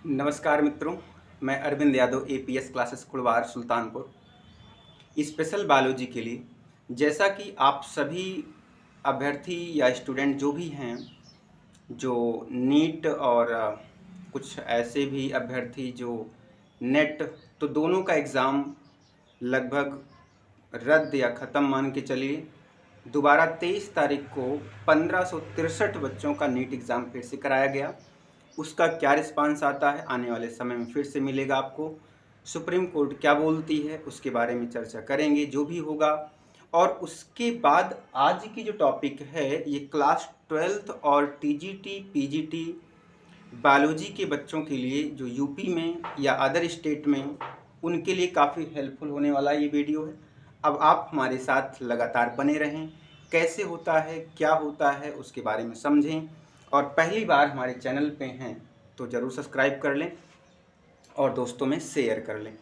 नमस्कार मित्रों, मैं Arvind Yadav APS classes Kudwar Sultanpur special biology के लिए। जैसा कि आप सभी अभ्यर्थी या स्टूडेंट जो भी हैं, जो नीट और कुछ ऐसे भी अभ्यर्थी जो नेट, तो दोनों का एग्ज़ाम लगभग रद्द या ख़त्म मान के चलिए। दोबारा 23 तारीख को 1563 बच्चों का नीट एग्ज़ाम फिर से कराया गया। उसका क्या रिस्पांस आता है आने वाले समय में फिर से मिलेगा आपको। सुप्रीम कोर्ट क्या बोलती है उसके बारे में चर्चा करेंगे जो भी होगा। और उसके बाद आज की जो टॉपिक है ये क्लास 12th और टीजीटी पीजीटी बायोलॉजी के बच्चों के लिए जो यूपी में या अदर स्टेट में, उनके लिए काफ़ी हेल्पफुल होने वाला ये वीडियो है। अब आप हमारे साथ लगातार बने रहें, कैसे होता है क्या होता है उसके बारे में समझें। और पहली बार हमारे चैनल पे हैं तो ज़रूर सब्सक्राइब कर लें और दोस्तों में शेयर कर लें।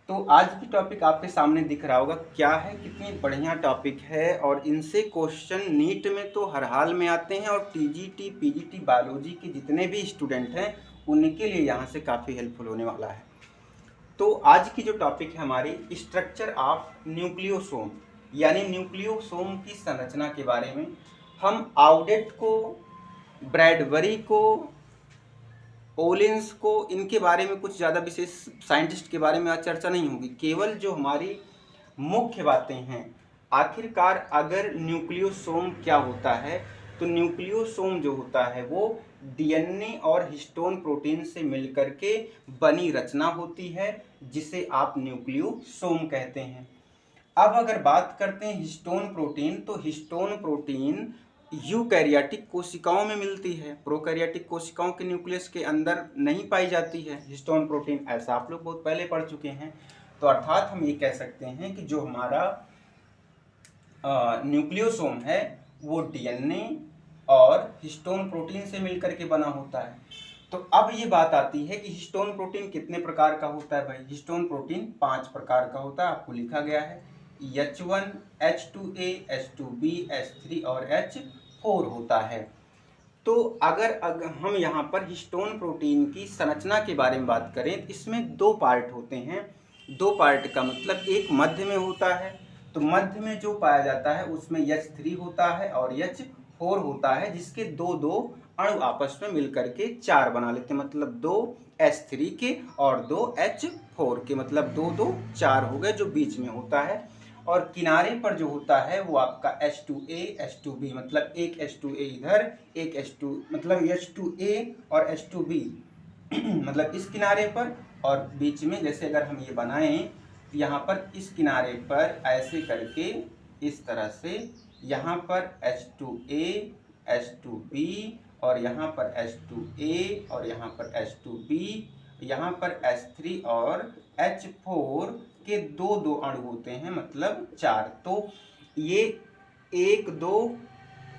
तो आज की टॉपिक आपके सामने दिख रहा होगा क्या है, कितनी बढ़िया टॉपिक है। और इनसे क्वेश्चन नीट में तो हर हाल में आते हैं, और टीजीटी पीजीटी बायोलॉजी के जितने भी स्टूडेंट हैं उनके लिए यहाँ से काफ़ी हेल्पफुल होने वाला है। तो आज की जो टॉपिक है हमारी स्ट्रक्चर ऑफ न्यूक्लियोसोम, यानी न्यूक्लियोसोम की संरचना के बारे में। हम आउडेट को, ब्रैडबरी को, ओलिंस को, इनके बारे में कुछ ज़्यादा विशेष साइंटिस्ट के बारे में आज चर्चा नहीं होगी। केवल जो हमारी मुख्य बातें हैं, आखिरकार अगर न्यूक्लियोसोम क्या होता है, तो न्यूक्लियोसोम जो होता है वो डीएनए और हिस्टोन प्रोटीन से मिलकर के बनी रचना होती है, जिसे आप न्यूक्लियोसोम कहते हैं। अब अगर बात करते हैं हिस्टोन प्रोटीन, तो हिस्टोन प्रोटीन यूकैरियोटिक कोशिकाओं में मिलती है, प्रोकैरियोटिक कोशिकाओं के न्यूक्लियस के अंदर नहीं पाई जाती है हिस्टोन प्रोटीन, ऐसा आप लोग बहुत पहले पढ़ चुके हैं। तो अर्थात हम ये कह सकते हैं कि जो हमारा न्यूक्लियोसोम है वो डीएनए और हिस्टोन प्रोटीन से मिलकर के बना होता है। तो अब ये बात आती है कि हिस्टोन प्रोटीन कितने प्रकार का होता है भाई। हिस्टोन प्रोटीन 5 प्रकार का होता है, आपको लिखा गया है। H1, H2A, H2B, H3 और H4 होता है। तो अगर हम यहाँ पर हिस्टोन प्रोटीन की संरचना के बारे में बात करें तो इसमें 2 पार्ट होते हैं। 2 पार्ट का मतलब एक मध्य में होता है, तो मध्य में जो पाया जाता है उसमें H3 होता है और H4 होता है, जिसके दो दो अणु आपस में मिलकर के 4 बना लेते हैं। मतलब 2 H3 के और 2 H4 के, मतलब 2 2 4 हो गए जो बीच में होता है। और किनारे पर जो होता है वो आपका H2A H2B, मतलब एक H2A इधर, एक H2 मतलब H2A और H2B मतलब इस किनारे पर, और बीच में जैसे अगर हम ये बनाएं यहाँ पर इस किनारे पर ऐसे करके इस तरह से, यहाँ पर H2A H2B और यहाँ पर H2A और यहाँ पर H2B, यहाँ पर H3 और H4 के दो दो अणु होते हैं, मतलब 4। तो ये 1 2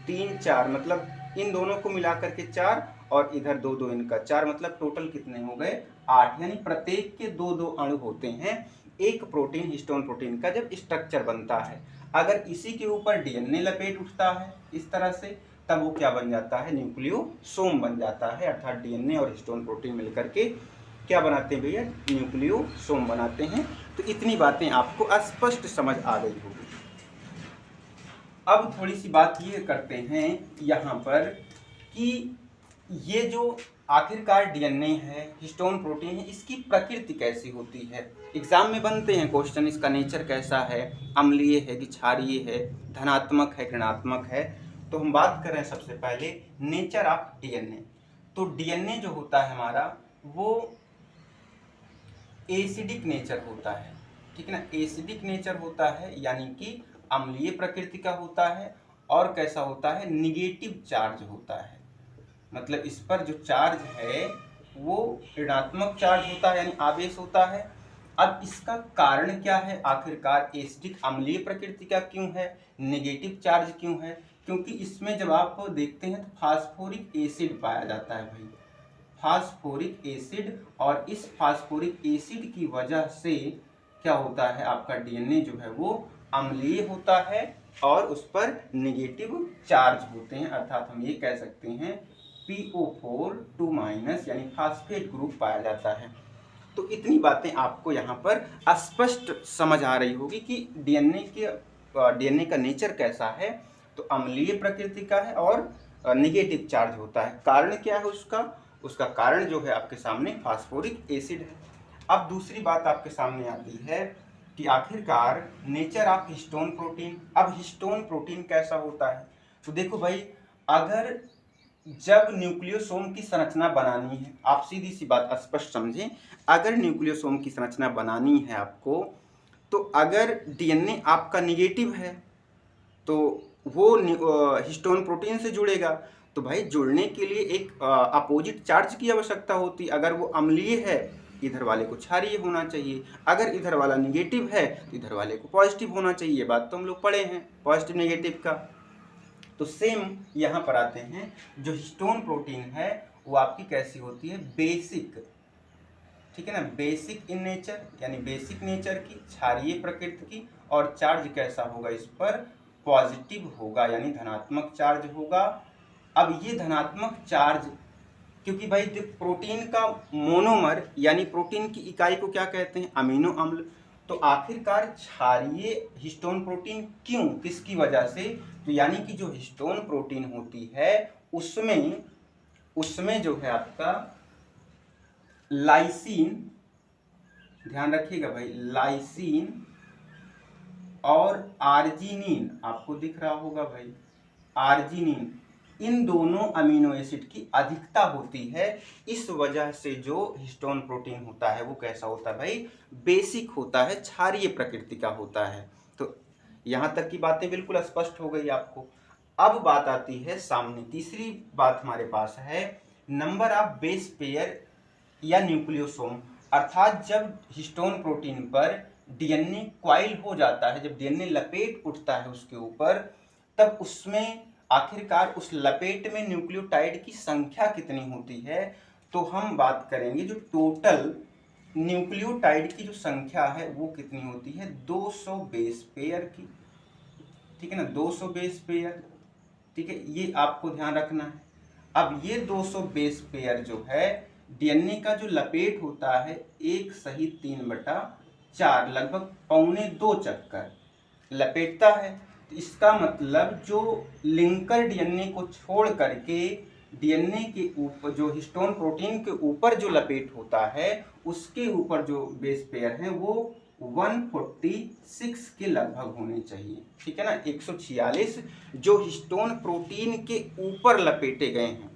3 4, मतलब इन दोनों को मिलाकर के 4 और इधर 2 2 इनका 4, मतलब टोटल कितने हो गए 8। यानी प्रत्येक के दो दो अणु होते हैं एक प्रोटीन, हिस्टोन प्रोटीन का जब स्ट्रक्चर बनता है। अगर इसी के ऊपर डीएनए लपेट उठता है इस तरह से, तब वो क्या बन जाता है, न्यूक्लियोसोम बन जाता है। अर्थात डीएनए और हिस्टोन प्रोटीन मिलकर के क्या बनाते हैं भैया, न्यूक्लियोसोम बनाते हैं। तो इतनी बातें आपको स्पष्ट समझ आ गई होगी। अब थोड़ी सी बात ये करते हैं यहाँ पर कि ये जो आखिरकार डीएनए है, हिस्टोन प्रोटीन है, इसकी प्रकृति कैसी होती है। एग्जाम में बनते हैं क्वेश्चन, इसका नेचर कैसा है, अम्लीय है कि क्षारीय है, धनात्मक है ऋणात्मक है। तो हम बात कर रहे हैं सबसे पहले नेचर ऑफ डीएनए। तो डीएनए जो होता है हमारा वो एसिडिक नेचर होता है, ठीक है ना। एसिडिक नेचर होता है यानी कि अम्लीय प्रकृति का होता है। और कैसा होता है, निगेटिव चार्ज होता है, मतलब इस पर जो चार्ज है वो ऋणात्मक चार्ज होता है, यानी आवेश होता है। अब इसका कारण क्या है, आखिरकार एसिडिक अम्लीय प्रकृति का क्यों है, नेगेटिव चार्ज क्यों है। क्योंकि इसमें जब आप देखते हैं तो फास्फोरिक एसिड पाया जाता है भाई, फास्फोरिक एसिड। और इस फास्फोरिक एसिड की वजह से क्या होता है, आपका डीएनए जो है वो अम्लीय होता है और उस पर नेगेटिव चार्ज होते हैं। अर्थात हम ये कह सकते हैं PO4 2- यानी फास्फेट ग्रुप पाया जाता है। तो इतनी बातें आपको यहाँ पर स्पष्ट समझ आ रही होगी कि डीएनए का नेचर कैसा है। तो अम्लीय प्रकृति का है और नेगेटिव चार्ज होता है। कारण क्या है उसका कारण जो है आपके सामने फास्फोरिक एसिड है। अब दूसरी बात आपके सामने आती है कि आखिरकार नेचर ऑफ हिस्टोन प्रोटीन। अब हिस्टोन प्रोटीन कैसा होता है? तो देखो भाई, अगर जब न्यूक्लियोसोम की संरचना बनानी है, आप सीधी सी बात स्पष्ट समझें, अगर न्यूक्लियोसोम की संरचना बनानी है आपको, तो अगर डीएनए आपका निगेटिव है तो वो हिस्टोन प्रोटीन से जुड़ेगा। तो भाई जुड़ने के लिए एक अपोजिट चार्ज की आवश्यकता होती। अगर वो अम्लीय है, इधर वाले को क्षारीय होना चाहिए। अगर इधर वाला निगेटिव है तो इधर वाले को पॉजिटिव होना चाहिए। ये बात तो हम लोग पढ़े हैं पॉजिटिव नेगेटिव का। तो सेम यहाँ पर आते हैं, जो हिस्टोन प्रोटीन है वो आपकी कैसी होती है? बेसिक, ठीक है ना, बेसिक इन नेचर, यानी बेसिक नेचर की, क्षारीय प्रकृति की, और चार्ज कैसा होगा इस पर? पॉजिटिव होगा, यानी धनात्मक चार्ज होगा। अब ये धनात्मक चार्ज, क्योंकि भाई प्रोटीन का मोनोमर यानी प्रोटीन की इकाई को क्या कहते हैं? अमीनो अम्ल। तो आखिरकार क्षारीय हिस्टोन प्रोटीन क्यों, किसकी वजह से? तो यानी कि जो हिस्टोन प्रोटीन होती है उसमें जो है आपका लाइसिन, ध्यान रखिएगा भाई, लाइसिन और आर्जिनिन, आपको दिख रहा होगा भाई, आर्जिनिन, इन दोनों अमीनो एसिड की अधिकता होती है। इस वजह से जो हिस्टोन प्रोटीन होता है वो कैसा होता है भाई? बेसिक होता है, क्षारीय प्रकृति का होता है। तो यहाँ तक की बातें बिल्कुल स्पष्ट हो गई आपको। अब बात आती है सामने, तीसरी बात हमारे पास है नंबर ऑफ बेस पेयर या न्यूक्लियोसोम। अर्थात जब हिस्टोन प्रोटीन पर डीएनए क्वाइल हो जाता है, जब डीएनए लपेट उठता है उसके ऊपर, तब उसमें आखिरकार उस लपेट में न्यूक्लियोटाइड की संख्या कितनी होती है? तो हम बात करेंगे जो टोटल न्यूक्लियोटाइड की जो संख्या है वो कितनी होती है? 200 बेस पेयर की, ठीक है ना, 200 बेस पेयर, ठीक है, ये आपको ध्यान रखना है। अब ये 200 बेस पेयर जो है, डीएनए का जो लपेट होता है 1/3/4, लगभग 1.25 चक्कर लपेटता है। तो इसका मतलब जो लिंकर डीएनए को छोड़ करके डीएनए के ऊपर, जो हिस्टोन प्रोटीन के ऊपर जो लपेट होता है, उसके ऊपर जो बेस पेयर हैं वो 146 के लगभग होने चाहिए, ठीक है ना। 146 जो हिस्टोन प्रोटीन के ऊपर लपेटे गए हैं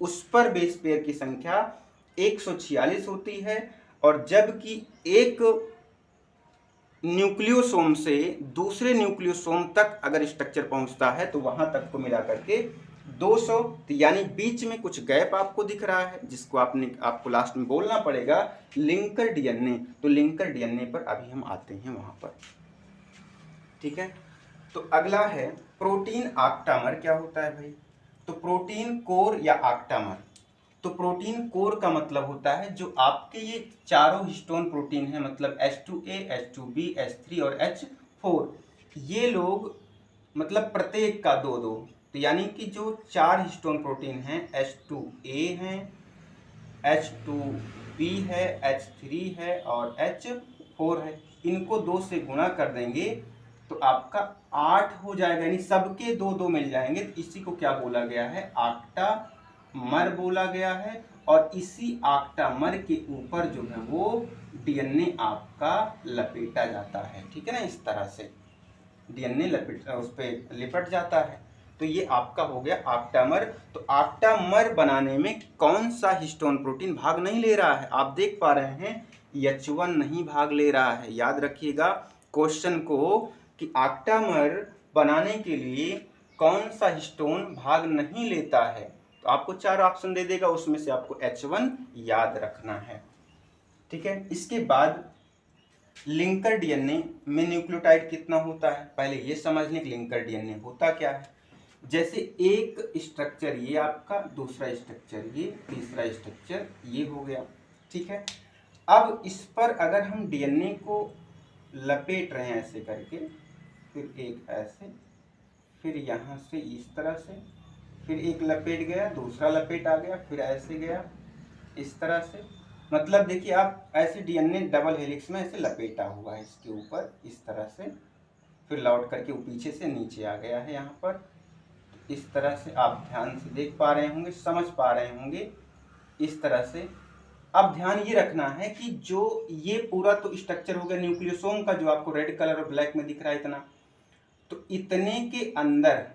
उस पर बेस पेयर की संख्या 146 होती है। और जबकि एक न्यूक्लियोसोम से दूसरे न्यूक्लियोसोम तक अगर स्ट्रक्चर पहुंचता है तो वहां तक को मिला करके 200, यानी बीच में कुछ गैप आपको दिख रहा है जिसको आपको लास्ट में बोलना पड़ेगा लिंकर डीएनए। तो लिंकर डीएनए पर अभी हम आते हैं वहां पर, ठीक है। तो अगला है प्रोटीन ऑक्टामर। क्या होता है भाई? तो प्रोटीन कोर या ऑक्टामर। तो प्रोटीन कोर का मतलब होता है जो आपके ये चारों हिस्टोन प्रोटीन है, मतलब H2A, H2B, H3 और H4, ये लोग मतलब प्रत्येक का 2-2, तो यानी कि जो 4 हिस्टोन प्रोटीन हैं, H2A है, H2B है, H3 है और H4 है, इनको 2 से गुणा कर देंगे तो आपका 8 हो जाएगा, यानी सबके 2-2 मिल जाएंगे। तो इसी को क्या बोला गया है? ऑक्टामर बोला गया है। और इसी ऑक्टामर के ऊपर जो है वो डीएनए आपका लपेटा जाता है, ठीक है ना। इस तरह से डीएनए उस पर लिपट जाता है। तो ये आपका हो गया ऑक्टामर। तो ऑक्टामर बनाने में कौन सा हिस्टोन प्रोटीन भाग नहीं ले रहा है? आप देख पा रहे हैं H1 नहीं भाग ले रहा है। याद रखिएगा क्वेश्चन को कि ऑक्टामर बनाने के लिए कौन सा हिस्टोन भाग नहीं लेता है। तो आपको 4 ऑप्शन दे देगा, उसमें से आपको H1 याद रखना है, ठीक है। इसके बाद लिंकर डीएनए में न्यूक्लियोटाइड कितना होता है, पहले ये समझ लें कि लिंकर डीएनए होता क्या है। जैसे एक स्ट्रक्चर ये आपका, दूसरा स्ट्रक्चर ये, तीसरा स्ट्रक्चर ये हो गया, ठीक है। अब इस पर अगर हम डीएनए को लपेट रहे हैं ऐसे करके, फिर एक ऐसे, फिर यहाँ से इस तरह से, फिर एक लपेट गया, दूसरा लपेट आ गया, फिर ऐसे गया, इस तरह से। मतलब देखिए आप ऐसे डीएनए डबल हेलिक्स में ऐसे लपेटा हुआ है इसके ऊपर इस तरह से, फिर लौट करके वो पीछे से नीचे आ गया है यहाँ पर। इस तरह से आप ध्यान से देख पा रहे होंगे, समझ पा रहे होंगे इस तरह से। अब ध्यान ये रखना है कि जो ये पूरा तो स्ट्रक्चर हो गया न्यूक्लियोसोम का, जो आपको रेड कलर और ब्लैक में दिख रहा है इतना, तो इतने के अंदर,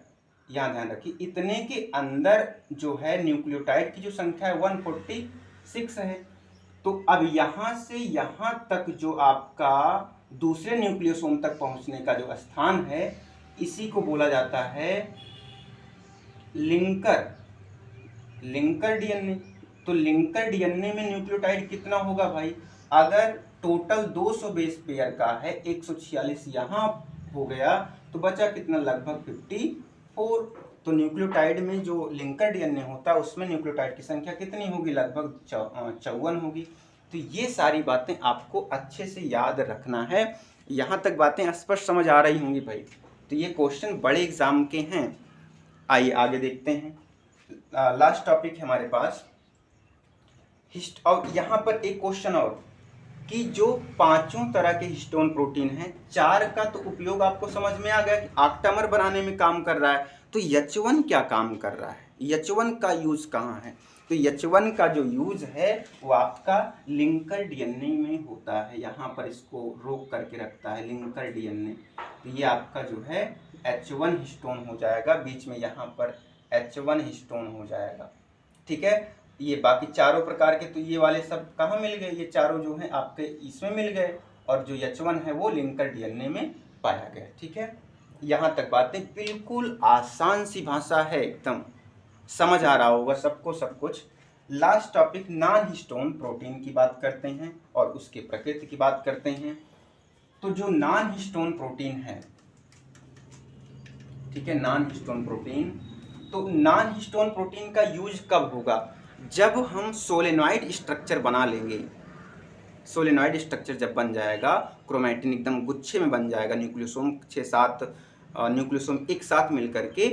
यहाँ ध्यान रखिए, इतने के अंदर जो है न्यूक्लियोटाइड की जो संख्या है 146 है। तो अब यहाँ से यहाँ तक जो आपका दूसरे न्यूक्लियोसोम तक पहुँचने का जो स्थान है, इसी को बोला जाता है लिंकर डीएनए। तो लिंकर डीएनए में न्यूक्लियोटाइड कितना होगा भाई? अगर टोटल 200 बेस पेयर का है, 146 यहाँ हो गया, तो बचा कितना? लगभग 54। तो न्यूक्लियोटाइड में जो लिंकर डीएनए होता है उसमें न्यूक्लियोटाइड की संख्या कितनी होगी? लगभग 54 होगी। तो ये सारी बातें आपको अच्छे से याद रखना है। यहाँ तक बातें स्पष्ट समझ आ रही होंगी भाई। तो ये क्वेश्चन बड़े एग्जाम के हैं। आइए आगे देखते हैं। लास्ट टॉपिक है हमारे पास और यहाँ पर एक क्वेश्चन और, कि जो पांचों तरह के हिस्टोन प्रोटीन हैं, चार का तो उपयोग आपको समझ में आ गया कि ऑक्टामर बनाने में काम कर रहा है, तो H1 क्या काम कर रहा है? H1 का यूज कहाँ है? तो H1 का जो यूज है वो आपका लिंकर डीएनए में होता है। यहाँ पर इसको रोक करके रखता है लिंकर डीएनए। तो ये आपका जो है H1 हिस्टोन हो जाएगा, बीच में यहाँ पर H1 हिस्टोन हो जाएगा। ठीक है। ये बाकी चारों प्रकार के तो ये वाले सब कहाँ मिल गए? ये चारों जो हैं आपके इसमें मिल गए, और जो H1 है वो लिंकर डीएनए में पाया गया। ठीक है। यहाँ तक बातें बिल्कुल आसान सी भाषा है, एकदम समझ आ रहा होगा सबको सब कुछ। Last topic non histone protein की बात करते हैं और उसके प्रकृति की बात करते हैं। तो जो नॉन हिस्टोन प्रोटीन है, ठीक है, नॉन हिस्टोन प्रोटीन, तो नॉन हिस्टोन प्रोटीन का यूज कब होगा? जब हम सोलेनॉइड स्ट्रक्चर बना लेंगे। सोलेनॉइड स्ट्रक्चर जब बन जाएगा, क्रोमैटिन एकदम गुच्छे में बन जाएगा, न्यूक्लियोसोम 6-7 न्यूक्लियोसोम एक साथ मिल करके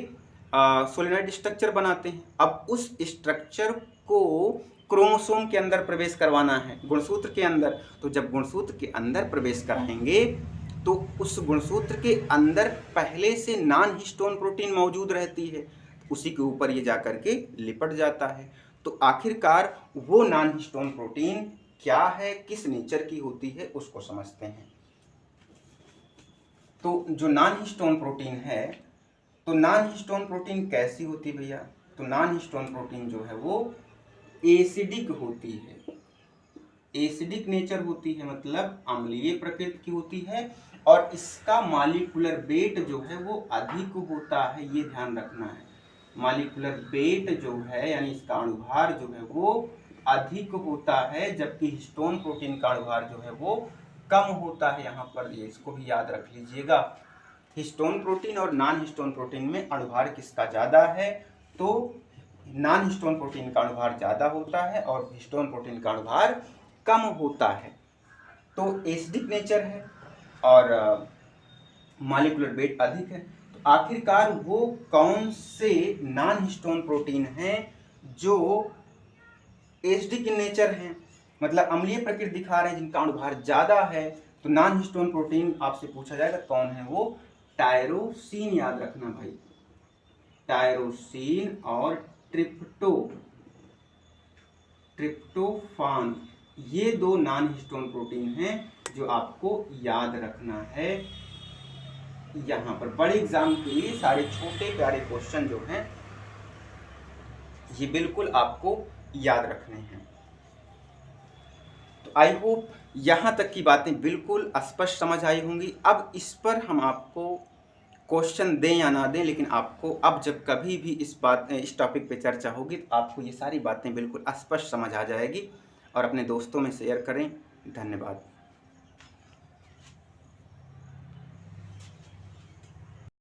सोलेनॉइड स्ट्रक्चर बनाते हैं। अब उस स्ट्रक्चर को क्रोमोसोम के अंदर प्रवेश करवाना है, गुणसूत्र के अंदर। तो जब गुणसूत्र के अंदर प्रवेश कराएंगे तो उस गुणसूत्र के अंदर पहले से नॉन हिस्टोन प्रोटीन मौजूद रहती है, उसी के ऊपर ये जाकर के लिपट जाता है। तो आखिरकार वो नॉन हिस्टोन प्रोटीन क्या है, किस नेचर की होती है, उसको समझते हैं। तो जो नॉन हिस्टोन प्रोटीन है, तो नॉन हिस्टोन प्रोटीन कैसी होती है भैया? तो नॉन हिस्टोन प्रोटीन जो है वो एसिडिक होती है, एसिडिक नेचर होती है, मतलब अम्लीय प्रकृति की होती है, और इसका मॉलिक्यूलर वेट जो है वो अधिक होता है, ये ध्यान रखना है। मॉलिक्यूलर वेट जो है यानी इसका अणुभार जो है वो अधिक होता है, जबकि हिस्टोन प्रोटीन का अणुभार जो है वो कम होता है। यहाँ पर ये इसको भी याद रख लीजिएगा। हिस्टोन प्रोटीन और नॉन हिस्टोन प्रोटीन में अणुभार किसका ज़्यादा है? तो नॉन हिस्टोन प्रोटीन का अणुभार ज़्यादा होता है और हिस्टोन प्रोटीन का अणुभार कम होता है। तो एसिडिक नेचर है और मॉलिक्यूलर वेट अधिक है। तो आखिरकार वो कौन से नॉन हिस्टोन प्रोटीन हैं जो एसिडिक इन नेचर हैं, मतलब अम्लीय प्रकृति दिखा रहे हैं, जिनका अणुभार ज़्यादा है? तो नॉन हिस्टोन प्रोटीन आपसे पूछा जाएगा कौन है वो? टायरोसिन, याद रखना भाई, टायरोसिन और ट्रिप्टोफान, ये दो नॉन हिस्टोन प्रोटीन हैं जो आपको याद रखना है। यहाँ पर बड़े एग्जाम के लिए सारे छोटे प्यारे क्वेश्चन जो हैं ये बिल्कुल आपको याद रखने हैं। तो आई होप यहाँ तक की बातें बिल्कुल स्पष्ट समझ आई होंगी। अब इस पर हम आपको क्वेश्चन दें या ना दें, लेकिन आपको अब जब कभी भी इस टॉपिक पे चर्चा होगी तो आपको ये सारी बातें बिल्कुल स्पष्ट समझ आ जाएगी। और अपने दोस्तों में शेयर करें। धन्यवाद।